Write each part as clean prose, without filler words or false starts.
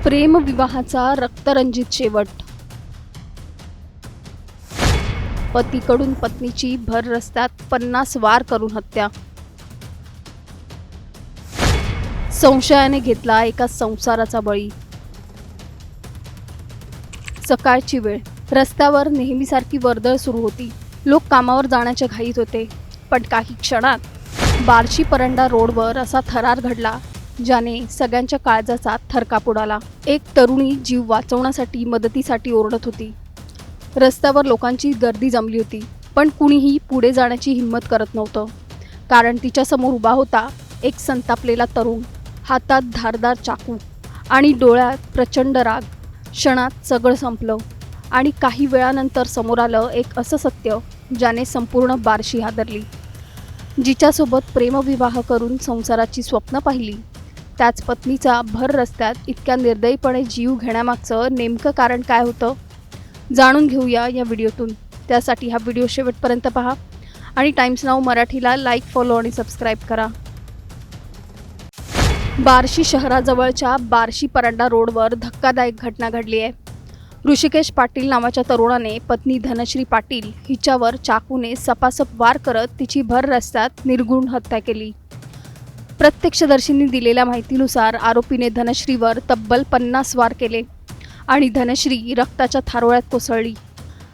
प्रेमविवाहाचा रक्तरंजित शेवट. पतीकडून पत्नीची भर रस्त्यात 50 वार करून हत्या. संशयाने घेतला एका संसाराचा बळी. सकाळची वेळ. रस्त्यावर नेहमीसारखी वर्दळ सुरू होती. लोक कामावर जाण्याच्या घाईत होते. पण काही क्षणात बार्शी परंडा रोडवर असा थरार घडला ज्याने सगळ्यांच्या काळजाचा थरकाप उडाला. एक तरुणी जीव वाचवण्यासाठी मदतीसाठी ओरडत होती. रस्त्यावर लोकांची गर्दी जमली होती, पण कुणीही पुढे जाण्याची हिंमत करत नव्हतं. कारण तिच्यासमोर उभा होता एक संतापलेला तरुण, हातात धारदार चाकू आणि डोळ्यात प्रचंड राग. क्षणात सगळं संपलं आणि काही वेळानंतर समोर आलं एक असं सत्य ज्याने संपूर्ण बार्शी हादरली. जिच्यासोबत प्रेमविवाह करून संसाराची स्वप्न पाहिली, त्याच पत्नीचा भर रस्त्यात इतक्या निर्दयीपणे जीव घेण्यामागचं नेमकं कारण काय होतं, जाणून घेऊया या व्हिडिओतून. त्यासाठी हा व्हिडिओ शेवटपर्यंत पहा आणि टाइम्स नाऊ मराठीला लाईक, फॉलो आणि सबस्क्राईब करा. बार्शी शहराजवळच्या बार्शी परंडा रोडवर धक्कादायक घटना घडली आहे. ऋषिकेश पाटील नावाच्या तरुणाने पत्नी धनश्री पाटील हिच्यावर चाकूने सपासप वार करत तिची भर रस्त्यात निर्घृण हत्या केली. प्रत्यक्षदर्शींनी दिलेल्या माहितीनुसार आरोपीने धनश्रीवर तब्बल 50 वार केले आणि धनश्री रक्ताच्या थारोळ्यात कोसळली.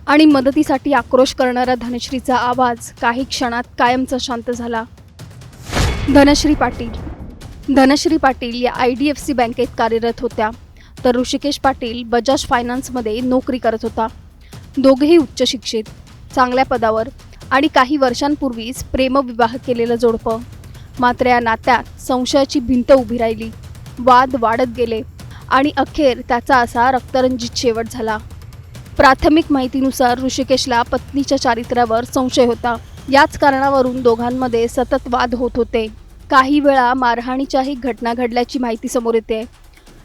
आणि मदतीसाठी आक्रोश करणाऱ्या धनश्रीचा आवाज काही क्षणात कायमचा शांत झाला. धनश्री पाटील या IDFC बँकेत कार्यरत होत्या, तर ऋषिकेश पाटील बजाज फायनान्समध्ये नोकरी करत होता. दोघेही उच्च शिक्षित, चांगल्या पदावर आणि काही वर्षांपूर्वीच प्रेमविवाह केलेलं जोडपं. मात्र या नात्यात संशयाची भिंत उभी राहिली. वाद वाढत गेले आणि अखेर त्याचा असा रक्तरंजित शेवट झाला. प्राथमिक माहितीनुसार ऋषिकेशला पत्नीच्या चारित्र्यावर संशय होता. याच कारणावरून दोघांमध्ये सतत वाद होत होते. काही वेळा मारहाणीच्याही घटना घडल्याची माहिती समोर येते.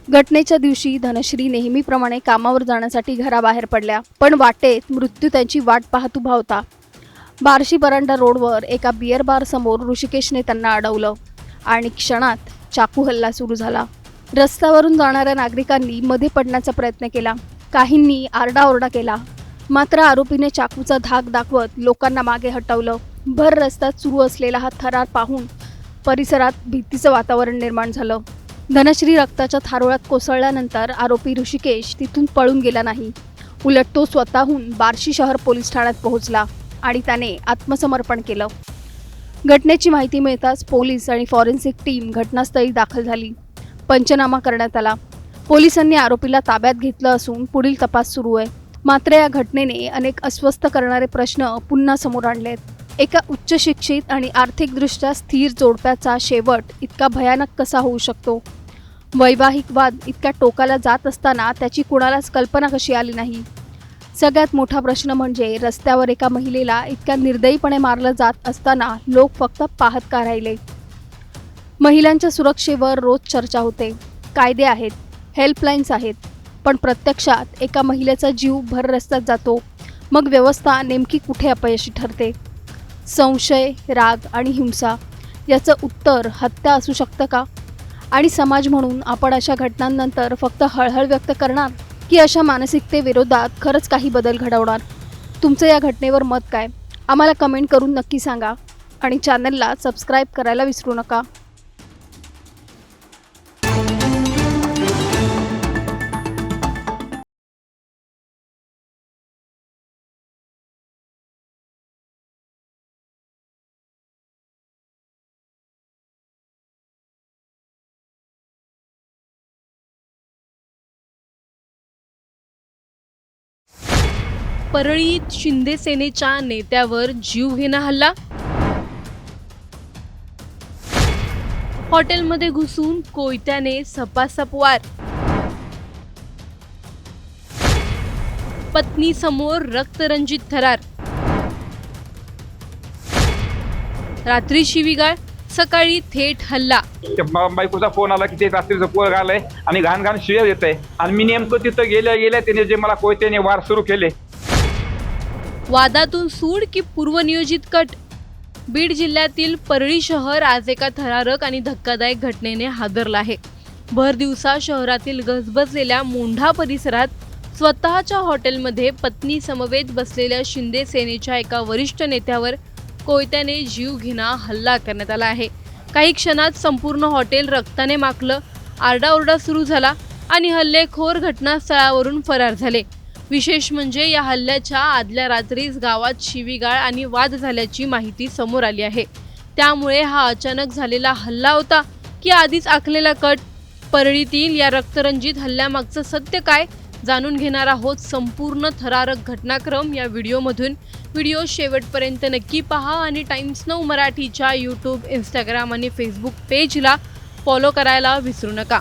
घटनेच्या दिवशी धनश्री नेहमीप्रमाणे कामावर जाण्यासाठी घराबाहेर पडल्या, पण वाटेत मृत्यू त्यांची वाट पाहत उभा होता. बार्शी परंडा रोडवर एका बिअर बार समोर ऋषिकेशने त्यांना अडवलं आणि क्षणात चाकू हल्ला सुरू झाला. रस्त्यावरून जाणाऱ्या नागरिकांनी मध्ये पडण्याचा प्रयत्न केला. काहींनी आरडाओरडा केला, मात्र आरोपीने चाकूचा धाक दाखवत लोकांना मागे हटवलं. भर रस्त्यात सुरू असलेला हा थरार पाहून परिसरात भीतीचं वातावरण निर्माण झालं. धनश्री रक्ताच्या थारोळ्यात कोसळल्यानंतर आरोपी ऋषिकेश तिथून पळून गेला नाही. उलट तो स्वतःहून बार्शी शहर पोलीस ठाण्यात पोहोचला आणि त्याने आत्मसमर्पण केलं. घटनेची माहिती मिळताच पोलीस आणि फॉरेन्सिक टीम घटनास्थळी दाखल झाली. पंचनामा करण्यात आला. पोलिसांनी आरोपीला ताब्यात घेतलं असून पुढील तपास सुरू आहे. मात्र या घटनेने अनेक अस्वस्थ करणारे प्रश्न पुन्हा समोर आणलेत. एका उच्च शिक्षित आणि आर्थिकदृष्ट्या स्थिर जोडप्याचा शेवट इतका भयानक कसा होऊ शकतो? वैवाहिक वाद इतक्या टोकाला जात असताना त्याची कुणालाच कल्पना कशी आली नाही? सगळ्यात मोठा प्रश्न म्हणजे रस्त्यावर एका महिलेला इतक्या निर्दयीपणे मारलं जात असताना लोक फक्त पाहत का राहिले? महिलांच्या सुरक्षेवर रोज चर्चा होते. कायदे आहेत, हेल्पलाईन्स आहेत, पण प्रत्यक्षात एका महिलेचा जीव भर रस्त्यात जातो. मग व्यवस्था नेमकी कुठे अपयशी ठरते? संशय, राग आणि हिंसा याचं उत्तर हत्या असू शकतं का? आणि समाज म्हणून आपण अशा घटनांनंतर फक्त हळहळ व्यक्त करणार, की अशा मानसिकतेविरोधात खरंच काही बदल घडवणार? तुमचं या घटनेवर मत काय? आम्हाला कमेंट करून नक्की सांगा आणि चॅनलला सबस्क्राईब करायला विसरू नका. परळीत शिंदे सेनेच्या नेत्यावर जीवघेणा हल्ला. हॉटेलमध्ये घुसून कोयत्याने सपासप वार. पत्नी समोर रक्तरंजित थरार. रात्री शिवीगाळ, सकाळी थेट हल्ला. बायकोचा फोन आला की ते रात्रीचं पोर आलंय आणि घाण घाण शिव्या देत आहे आणि मी नेमकं तिथं गेल्या त्याने जे मला कोयत्याने वार सुरू केले. वादातून सूड की पूर्वनियोजित कट? बीड जिल्ह्यातील परळी शहर आज एका थरारक आणि धक्कादायक घटनेने हादरलं आहे. भर दिवसा शहरातील गजबजलेल्या मोंढा परिसरात स्वतःच्या हॉटेलमध्ये पत्नी समवेत बसलेल्या शिंदे सेनेच्या एका वरिष्ठ नेत्यावर कोयत्याने जीवघेणा हल्ला करण्यात आला आहे. काही क्षणात संपूर्ण हॉटेल रक्ताने माखलं, आरडाओरडा सुरू झाला आणि हल्लेखोर घटनास्थळावरून फरार झाले. विशेष म्हणजे या हल्ल्याच्या आदल्या रात्रीच गावात शिवीगाळ आणि वाद झाल्याची माहिती समोर आली आहे. त्यामुळे हा अचानक झालेला हल्ला होता की आधीच आखलेला कट? परळीतील या रक्तरंजित हल्ल्यामागचं सत्य काय जाणून घेणार आहोत. संपूर्ण थरारक घटनाक्रम या व्हिडिओमधून. व्हिडिओ शेवटपर्यंत नक्की पहा आणि टाइम्स नाऊ मराठीच्या यूट्यूब, इंस्टाग्राम आणि फेसबुक पेजला फॉलो करायला विसरू नका.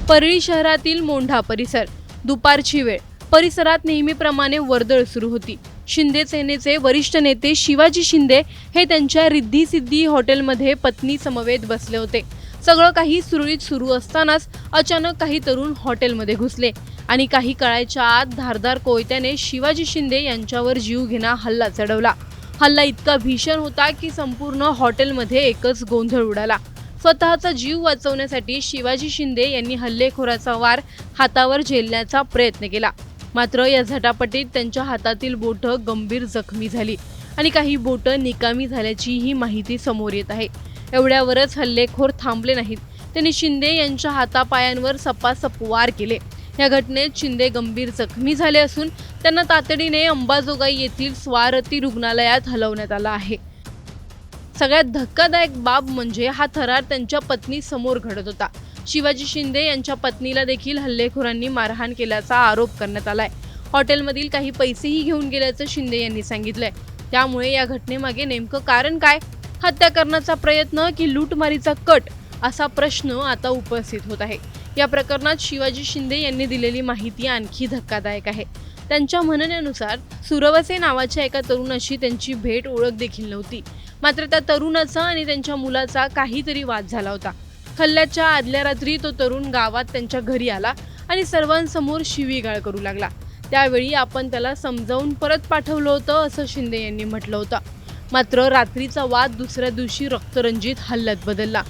परळी शहरातील मोंढा परिसर. दुपारची वेळ. परिसरात नेहमीप्रमाणे वर्दळ सुरू होती. शिंदे सेनेचे वरिष्ठ नेते शिवाजी शिंदे हे त्यांच्या रिद्धी सिद्धी हॉटेलमध्ये पत्नी समवेत बसले होते. सगळं काही सुरळीत सुरू असतानाच अचानक काही तरुण हॉटेलमध्ये घुसले आणि काही काळाच्या आत धारदार कोयत्याने शिवाजी शिंदे यांच्यावर जीवघेणा हल्ला चढवला. हल्ला इतका भीषण होता की संपूर्ण हॉटेलमध्ये एकच गोंधळ उडाला. स्वतःचा जीव वाचवण्यासाठी शिवाजी शिंदे यांनी हल्लेखोराचा वार हातावर झेलण्याचा प्रयत्न केला. मात्र या झटापटीत त्यांच्या हातातील बोटं गंभीर जखमी झाली आणि काही बोटं निकामी झाल्याची ही माहिती समोर येत आहे. एवढ्यावरच हल्लेखोर थांबले नाहीत. त्यांनी शिंदे यांच्या हातापायांवर सपासप वार केले. या घटनेत शिंदे गंभीर जखमी झाले असून त्यांना तातडीने अंबाजोगाई येथील स्वारती रुग्णालयात हलवण्यात आलं आहे. सगळ्यात धक्कादायक बाब म्हणजे हा थरार त्यांच्या पत्नी समोर घडत होता. शिवाजी शिंदे यांच्या पत्नीला देखील हल्लेखोरांनी मारहाण केल्याचा आरोप करण्यात आलाय. हॉटेलमधील काही पैसेही घेऊन गेल्याचं शिंदे यांनी सांगितलंय. त्यामुळे या घटनेमागे नेमकं कारण काय? हत्या करण्याचा प्रयत्न की लूटमारीचा कट, असा प्रश्न आता उपस्थित होत आहे. या प्रकरणात शिवाजी शिंदे यांनी दिलेली माहिती आणखी धक्कादायक आहे. त्यांच्या म्हणण्यानुसार सुरवसे नावाच्या एका तरुणाशी त्यांची भेट ओळख देखील नव्हती. मात्र त्या तरुणाचा आणि त्यांच्या मुलाचा काहीतरी वाद झाला होता. हल्ल्याच्या आदल्या रात्री तो तरुण गावात त्यांच्या घरी आला आणि सर्वांसमोर शिवीगाळ करू लागला. त्यावेळी आपण त्याला समजावून परत पाठवलं होतं असं शिंदे यांनी म्हटलं होतं. मात्र रात्रीचा वाद दुसऱ्या दिवशी रक्तरंजित हल्ल्यात बदलला.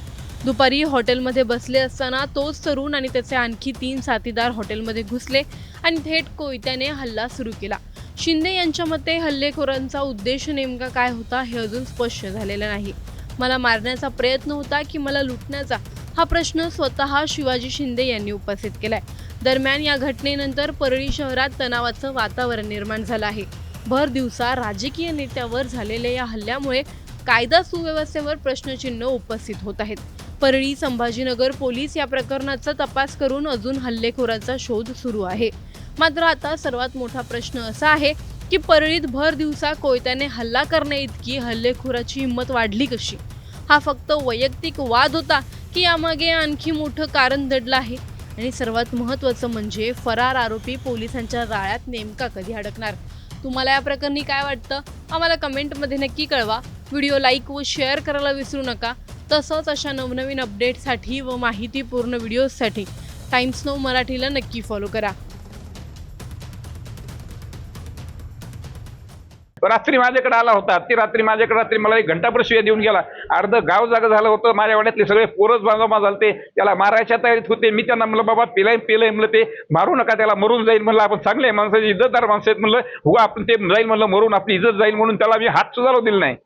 दुपारी हॉटेलमध्ये बसले असताना तोच तरुण आणि त्याचे आणखी 3 साथीदार हॉटेलमध्ये घुसले आणि थेट कोयत्याने हल्ला सुरू केला. शिंदे यांच्या मते हल्लेखोरांचा उद्देश नेमका काय होता हे अजून स्पष्ट झालेलं नाही. मला मारण्याचा प्रयत्न होता की मला लुटण्याचा, हा प्रश्न स्वतः शिवाजी शिंदे यांनी उपस्थित केलाय. दरम्यान या घटनेनंतर परळी शहरात तणावाचं वातावरण निर्माण झालं आहे. भर दिवसा राजकीय नेत्यावर झालेल्या या हल्ल्यामुळे कायदा सुव्यवस्थेवर प्रश्नचिन्ह उपस्थित होत आहेत. परळी संभाजीनगर पोलीस या प्रकरणाचा तपास करून अजून हल्लेखोराचा शोध सुरू आहे. मात्र आता सर्वात मोठा प्रश्न असा आहे की परळीत भर दिवसा कोयत्याने हल्ला करण्या इतकी हल्लेखोराची हिंमत वाढली कशी? हा फक्त वैयक्तिक वाद होता की यामागे आणखी मोठं कारण दडलं आहे? आणि सर्वात महत्त्वाचं म्हणजे फरार आरोपी पोलिसांच्या जाळ्यात नेमका कधी अडकणार? तुम्हाला या प्रकरणी काय वाटतं? आम्हाला कमेंटमध्ये नक्की कळवा. व्हिडिओ लाईक व शेअर करायला विसरू नका. तसंच अशा नवनवीन अपडेटसाठी व माहितीपूर्ण व्हिडिओजसाठी टाइम्स नाऊ मराठीला नक्की फॉलो करा. रात्री माझ्याकडे आला होता. ती रात्री माझ्याकडे मला 1 घंटाभर शिव्या देऊन गेला. अर्ध गाव जागा झालं होतं. माझ्या वाड्यातले सगळे पोरच जमा झालते. त्याला मारायच्या तयारीत होते. मी त्यांना म्हणलं, बाबा पेलय म्हणलं, ते मारू नका, त्याला मरून जाईल म्हणलं. आपण चांगले माणसाची इज्जतदार माणसं आहेत म्हणलं. हो आपण ते जाईल म्हणलं, मरून आपली इज्जत जाईल म्हणून त्याला मी हात सुद्धा दिला नाही.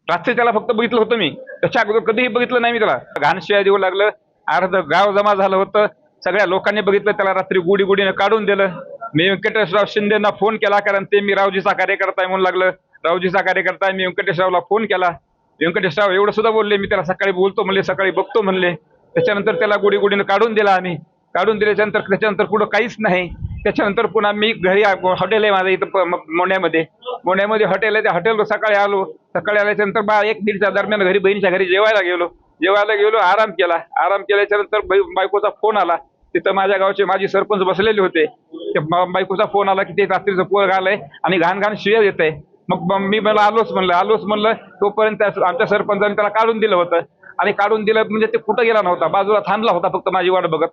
रात्री त्याला फक्त बघितलं होतं मी. त्याच्या अगोदर कधीही बघितलं नाही मी त्याला. घाण शिव्या देऊ लागलं. अर्ध गाव जमा झालं होतं. सगळ्या लोकांनी बघितलं. त्याला रात्री गुडीने काढून दिलं. मी व्यंकटेशराव शिंदेंना फोन केला, कारण ते मी रावजीचा कार्यकर्ता आहे म्हणून लागलं. रावजीचा कार्यकर्ता आहे. मी व्यंकटेशरावला फोन केला. व्यंकटेशराव एवढं सुद्धा बोलले, मी त्याला सकाळी बोलतो म्हणले, सकाळी बघतो म्हणले. त्याच्यानंतर त्याला गुडीने काढून दिला. आम्ही काढून दिल्याच्यानंतर त्याच्यानंतर पुढं काहीच नाही. त्याच्यानंतर पुन्हा मी घरी, हॉटेल आहे माझं इथं मोंढ्यामध्ये हॉटेल आहे. त्या हॉटेलवर सकाळी आलो. सकाळी आल्याच्यानंतर 1-1:30च्या दरम्यान घरी बहिणीच्या घरी जेवायला गेलो. आराम केल्याच्या नंतर बायकोचा फोन आला. तिथं माझ्या गावचे माजी सरपंच बसलेले होते. बायकोचा फोन आला की ते रात्रीचं पोर आलंय आणि घाण शिव्या देत आहे. मग मी मला आलोच म्हणलं. तोपर्यंत आमच्या सरपंचाने त्याला काढून दिलं होतं. आणि काढून दिलं म्हणजे ते कुठं गेला नव्हता, बाजूला थांबला होता फक्त माझी वाट बघत.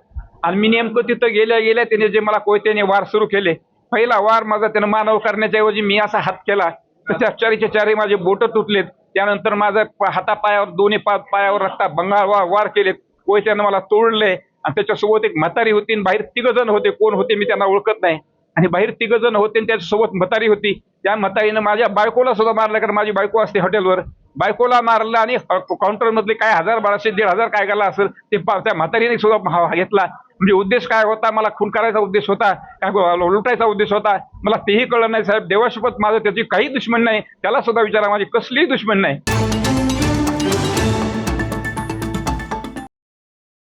आणि मी नेमकं तिथं गेल्या त्याने जे मला कोयत्याने वार सुरू केले. पहिला वार माझा त्यानं मानव करण्याच्या ऐवजी मी असा हात केला तर त्या चारी माझे बोटं तुटलेत. त्यानंतर माझं हातापायावर दोन्ही पायावर रक्ता भंगार वार केलेत. कोयत्यानं मला तोडले आणि त्याच्यासोबत एक म्हातारी होती आणि बाहेर 3 जण होते. कोण होते मी त्यांना ओळखत नाही. आणि बाहेर 3 जण होते आणि त्याच्यासोबत म्हातारी होती. त्या म्हातारीनं माझ्या बायकोला सुद्धा मारलं, कारण माझी बायको असते हॉटेलवर. बायकोला मारलं आणि काउंटर मधले काय 1000-1200 1,500 काय गेला असेल ते त्या म्हातारीने सुद्धा घेतला. म्हणजे उद्देश काय होता? मला खून करायचा उद्देश होता, काय लुटायचा उद्देश होता, मला तेही कळलं नाही साहेब. देवाशपथ माझं त्याची काही दुश्मन नाही. त्याला सुद्धा विचारा, माझी कसलीही दुश्मन नाही.